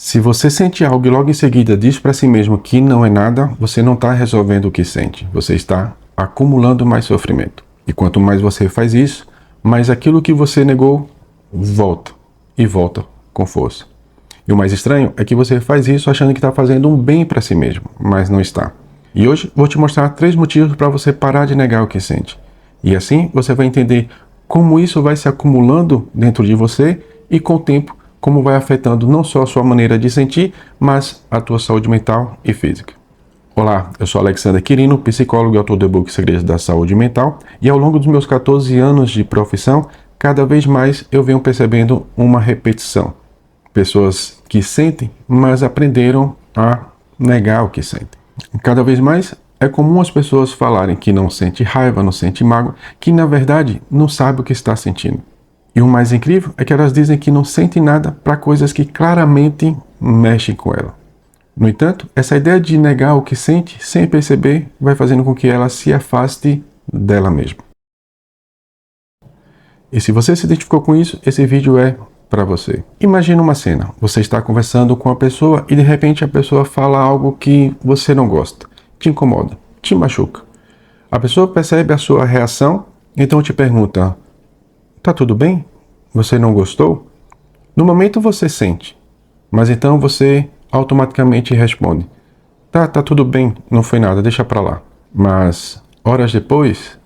Se você sente algo e logo em seguida diz para si mesmo que não é nada, você não está resolvendo o que sente. Você está acumulando mais sofrimento. E quanto mais você faz isso, mais aquilo que você negou volta e volta com força. E o mais estranho é que você faz isso achando que está fazendo um bem para si mesmo, mas não está. E hoje vou te mostrar 3 motivos para você parar de negar o que sente. E assim você vai entender como isso vai se acumulando dentro de você e com o tempo como vai afetando não só a sua maneira de sentir, mas a tua saúde mental e física. Olá, eu sou Alexander Quirino, psicólogo e autor do e-book Segredos da Saúde Mental, e ao longo dos meus 14 anos de profissão, cada vez mais eu venho percebendo uma repetição. Pessoas que sentem, mas aprenderam a negar o que sentem. Cada vez mais é comum as pessoas falarem que não sente raiva, não sente mágoa, que na verdade não sabe o que está sentindo. E o mais incrível é que elas dizem que não sentem nada para coisas que claramente mexem com ela. No entanto, essa ideia de negar o que sente sem perceber vai fazendo com que ela se afaste dela mesma. E se você se identificou com isso, esse vídeo é para você. Imagina uma cena, você está conversando com uma pessoa e de repente a pessoa fala algo que você não gosta, te incomoda, te machuca. A pessoa percebe a sua reação, então te pergunta: tá tudo bem? Você não gostou? No momento você sente, mas então você automaticamente responde: tá tudo bem, não foi nada, deixa pra lá. Mas horas depois,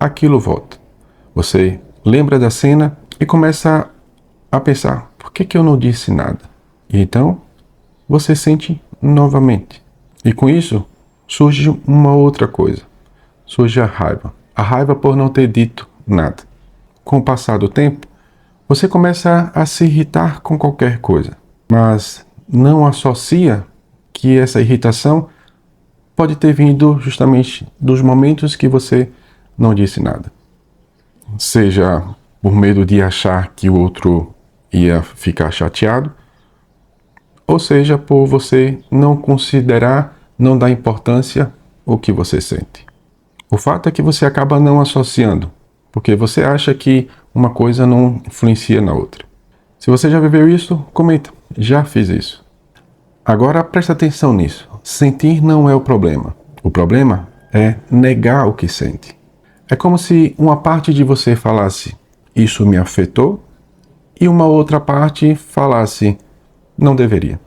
aquilo volta. Você lembra da cena e começa a pensar: por que eu não disse nada? E então você sente novamente. E com isso surge uma outra coisa. Surge a raiva. A raiva por não ter dito nada. Com o passar do tempo, você começa a se irritar com qualquer coisa, mas não associa que essa irritação pode ter vindo justamente dos momentos que você não disse nada. Seja por medo de achar que o outro ia ficar chateado, ou seja por você não considerar, não dar importância ao que você sente. O fato é que você acaba não associando, porque você acha que uma coisa não influencia na outra. Se você já viveu isso, comenta: já fiz isso. Agora presta atenção nisso. Sentir não é o problema. O problema é negar o que sente. É como se uma parte de você falasse: isso me afetou, e uma outra parte falasse: não deveria.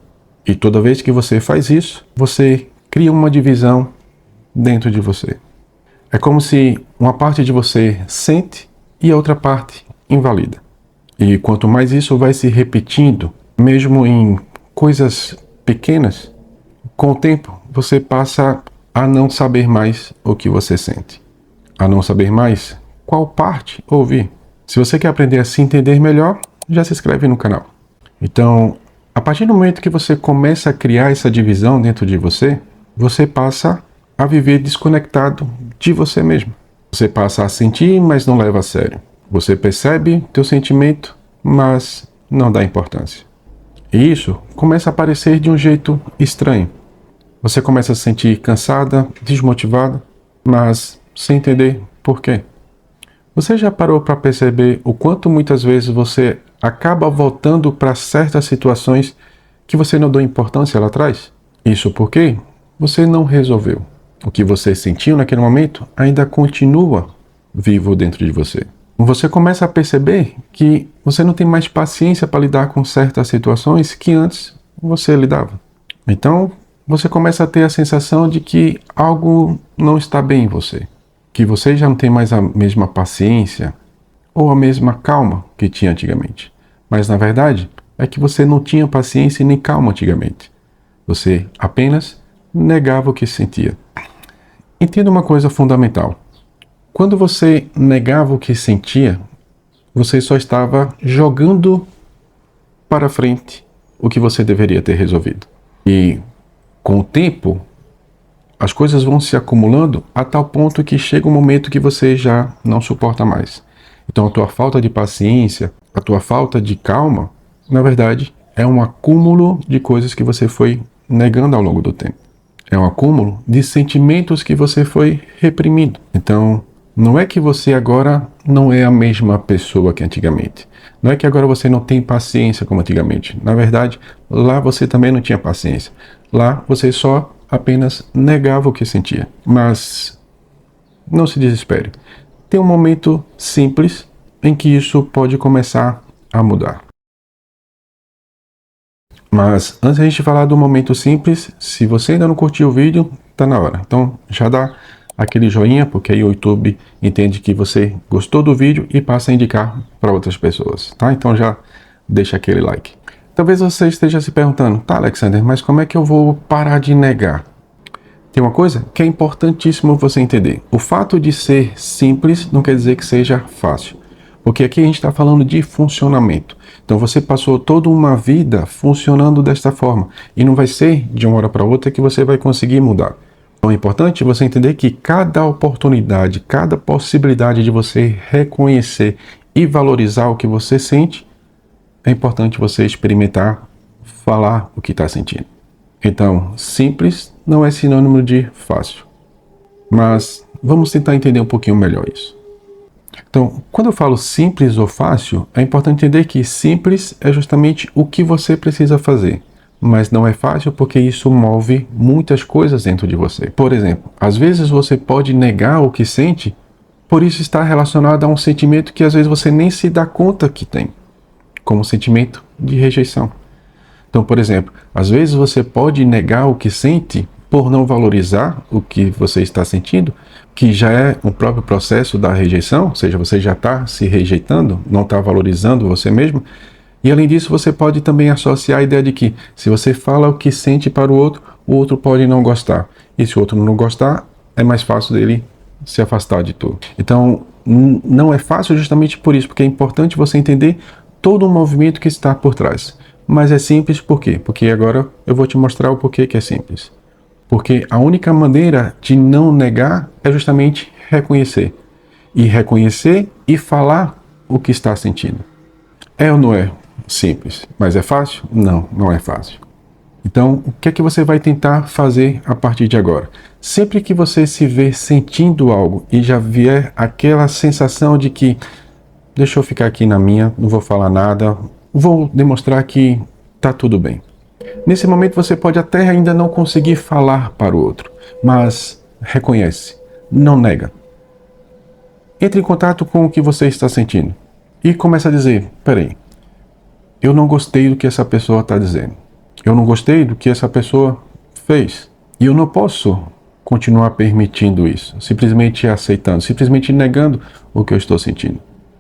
E toda vez que você faz isso, você cria uma divisão dentro de você. É como se uma parte de você sente e a outra parte invalida. E quanto mais isso vai se repetindo, mesmo em coisas pequenas, com o tempo você passa a não saber mais o que você sente. A não saber mais qual parte ouvir. Se você quer aprender a se entender melhor, já se inscreve no canal. Então, a partir do momento que você começa a criar essa divisão dentro de você, você passa a viver desconectado de você mesmo. Você passa a sentir, mas não leva a sério. Você percebe teu sentimento, mas não dá importância. E isso começa a aparecer de um jeito estranho. Você começa a se sentir cansada, desmotivada, mas sem entender por quê. Você já parou para perceber o quanto muitas vezes você acaba voltando para certas situações que você não deu importância lá atrás? Isso porque você não resolveu. O que você sentiu naquele momento ainda continua vivo dentro de você. Você começa a perceber que você não tem mais paciência para lidar com certas situações que antes você lidava. Então, você começa a ter a sensação de que algo não está bem em você. Que você já não tem mais a mesma paciência ou a mesma calma que tinha antigamente. Mas, na verdade, é que você não tinha paciência e nem calma antigamente. Você apenas negava o que sentia. Entenda uma coisa fundamental. Quando você negava o que sentia, você só estava jogando para frente o que você deveria ter resolvido. E com o tempo, as coisas vão se acumulando a tal ponto que chega um momento que você já não suporta mais. Então a tua falta de paciência, a tua falta de calma, na verdade, é um acúmulo de coisas que você foi negando ao longo do tempo. É um acúmulo de sentimentos que você foi reprimindo. Então, Não é que você agora não é a mesma pessoa que antigamente. Não é que agora você não tem paciência como antigamente. Na verdade, lá você também não tinha paciência. Lá você só apenas negava o que sentia. Mas não se desespere. Tem um momento simples em que isso pode começar a mudar. Mas antes de a gente falar do momento simples, se você ainda não curtiu o vídeo, tá na hora. Então já dá aquele joinha, porque aí o YouTube entende que você gostou do vídeo e passa a indicar para outras pessoas, tá? Então já deixa aquele like. Talvez você esteja se perguntando, tá, Alexander, mas como é que eu vou parar de negar? Tem uma coisa que é importantíssimo você entender. O fato de ser simples não quer dizer que seja fácil. Porque aqui a gente está falando de funcionamento. Então você passou toda uma vida funcionando desta forma. E não vai ser de uma hora para outra que você vai conseguir mudar. Então é importante você entender que cada oportunidade, cada possibilidade de você reconhecer e valorizar o que você sente, é importante você experimentar falar o que está sentindo. Então, simples não é sinônimo de fácil. Mas vamos tentar entender um pouquinho melhor isso. Então, quando eu falo simples ou fácil, é importante entender que simples é justamente o que você precisa fazer. Mas não é fácil porque isso move muitas coisas dentro de você. Por exemplo, às vezes você pode negar o que sente, por isso está relacionado a um sentimento que às vezes você nem se dá conta que tem, como o sentimento de rejeição. Então, por exemplo, às vezes você pode negar o que sente por não valorizar o que você está sentindo, que já é o próprio processo da rejeição, ou seja, você já está se rejeitando, não está valorizando você mesmo. E além disso, você pode também associar a ideia de que se você fala o que sente para o outro pode não gostar. E se o outro não gostar, é mais fácil dele se afastar de tudo. Então, não é fácil justamente por isso, porque é importante você entender todo o movimento que está por trás. Mas é simples por quê? Porque agora eu vou te mostrar o porquê que é simples. Porque a única maneira de não negar é justamente reconhecer. E reconhecer e falar o que está sentindo. É ou não é simples? Mas é fácil? Não, não é fácil. Então, o que é que você vai tentar fazer a partir de agora? Sempre que você se vê sentindo algo e já vier aquela sensação de que deixa eu ficar aqui na minha, não vou falar nada, vou demonstrar que tá tudo bem. Nesse momento você pode até ainda não conseguir falar para o outro, mas reconhece, não nega. Entre em contato com o que você está sentindo e começa a dizer, peraí, eu não gostei do que essa pessoa está dizendo. Eu não gostei do que essa pessoa fez. E eu não posso continuar permitindo isso, simplesmente aceitando, simplesmente negando o que eu estou sentindo.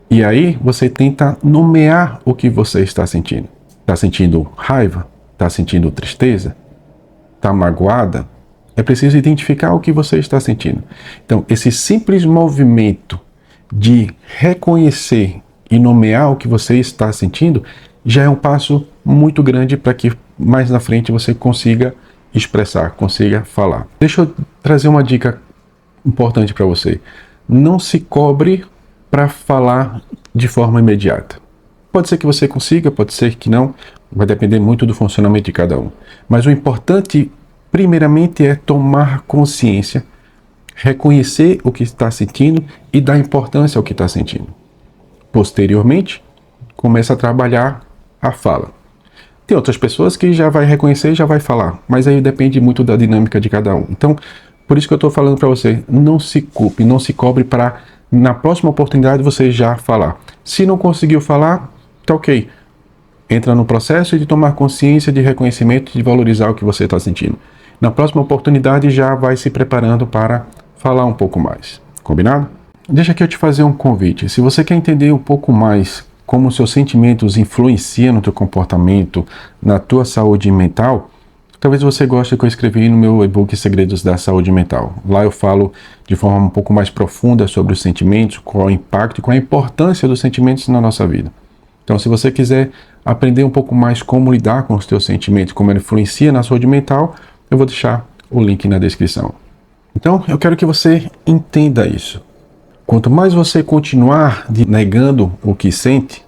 E aí você tenta nomear o que você está sentindo. Está sentindo raiva? Está sentindo tristeza? Está magoada? É preciso identificar o que você está sentindo. Então, esse simples movimento de reconhecer e nomear o que você está sentindo já é um passo muito grande para que mais na frente você consiga expressar, consiga falar. Deixa eu trazer uma dica importante para você. Não se cobre para falar de forma imediata. Pode ser que você consiga, pode ser que não, vai depender muito do funcionamento de cada um. Mas o importante, primeiramente, é tomar consciência, reconhecer o que está sentindo e dar importância ao que está sentindo. Posteriormente, começa a trabalhar a fala. Tem outras pessoas que já vai reconhecer e já vai falar, mas aí depende muito da dinâmica de cada um. Então, por isso que eu estou falando para você, não se culpe, não se cobre para na próxima oportunidade você já falar. Se não conseguiu falar, tá ok. Entra no processo de tomar consciência, de reconhecimento, de valorizar o que você está sentindo. Na próxima oportunidade já vai se preparando para falar um pouco mais. Combinado? Deixa aqui eu te fazer um convite. Se você quer entender um pouco mais como os seus sentimentos influenciam no teu comportamento, na tua saúde mental, talvez você goste do que eu escrevi no meu e-book Segredos da Saúde Mental. Lá eu falo de forma um pouco mais profunda sobre os sentimentos, qual é o impacto e qual é a importância dos sentimentos na nossa vida. Então, se você quiser aprender um pouco mais como lidar com os teus sentimentos, como ele influencia na saúde mental, eu vou deixar o link na descrição. Então, eu quero que você entenda isso. Quanto mais você continuar negando o que sente,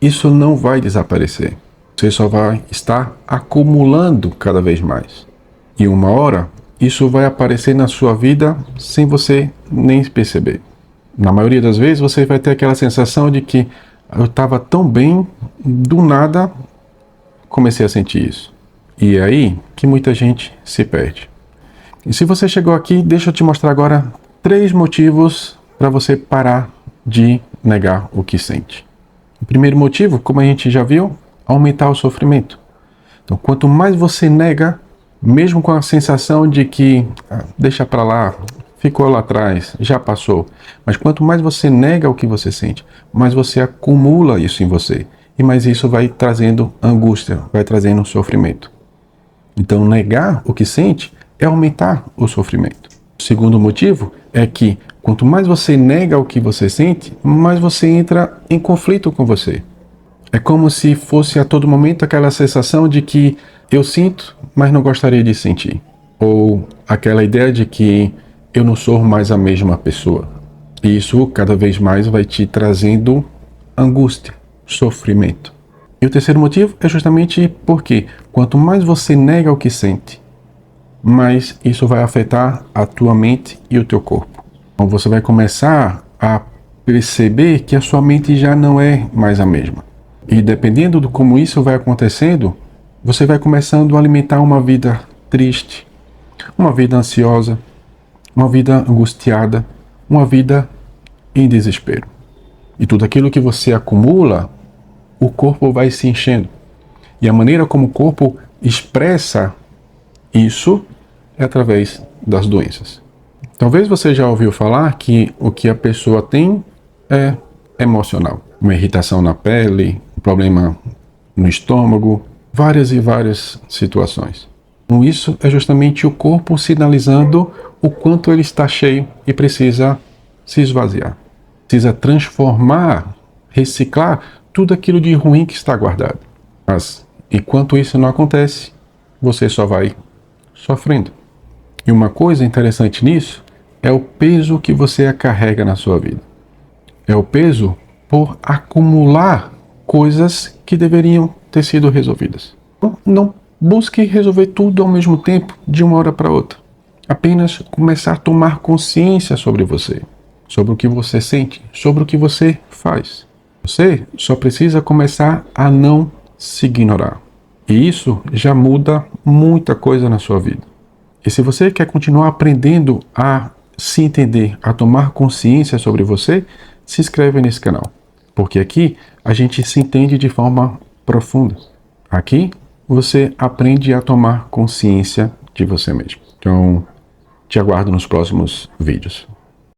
isso não vai desaparecer. Você só vai estar acumulando cada vez mais. E uma hora, isso vai aparecer na sua vida sem você nem perceber. Na maioria das vezes você vai ter aquela sensação de que eu estava tão bem, do nada comecei a sentir isso. E é aí que muita gente se perde. E se você chegou aqui, deixa eu te mostrar agora 3 motivos para você parar de negar o que sente. O primeiro motivo, como a gente já viu, aumentar o sofrimento. Então, quanto mais você nega, mesmo com a sensação de que deixa para lá, ficou lá atrás, já passou, mas quanto mais você nega o que você sente, mais você acumula isso em você, e mais isso vai trazendo angústia, vai trazendo sofrimento. Então, negar o que sente é aumentar o sofrimento. O segundo motivo é que quanto mais você nega o que você sente, mais você entra em conflito com você. É como se fosse a todo momento aquela sensação de que eu sinto, mas não gostaria de sentir. Ou aquela ideia de que eu não sou mais a mesma pessoa. E isso cada vez mais vai te trazendo angústia, sofrimento. E o terceiro motivo é justamente porque quanto mais você nega o que sente, mais isso vai afetar a tua mente e o teu corpo. Então você vai começar a perceber que a sua mente já não é mais a mesma. E dependendo de como isso vai acontecendo, você vai começando a alimentar uma vida triste, uma vida ansiosa, uma vida angustiada, uma vida em desespero. E tudo aquilo que você acumula, o corpo vai se enchendo. E a maneira como o corpo expressa isso é através das doenças. Talvez você já ouviu falar que o que a pessoa tem é emocional. Uma irritação na pele, um problema no estômago, várias e várias situações. Então, isso é justamente o corpo sinalizando o quanto ele está cheio e precisa se esvaziar. Precisa transformar, reciclar tudo aquilo de ruim que está guardado. Mas, enquanto isso não acontece, você só vai sofrendo. E uma coisa interessante nisso é o peso que você carrega na sua vida. É o peso por acumular coisas que deveriam ter sido resolvidas. Não busque resolver tudo ao mesmo tempo, de uma hora para outra. Apenas começar a tomar consciência sobre você, sobre o que você sente, sobre o que você faz. Você só precisa começar a não se ignorar. E isso já muda muita coisa na sua vida. E se você quer continuar aprendendo a se entender, a tomar consciência sobre você, se inscreve nesse canal. Porque aqui a gente se entende de forma profunda. Aqui você aprende a tomar consciência de você mesmo. Então, te aguardo nos próximos vídeos.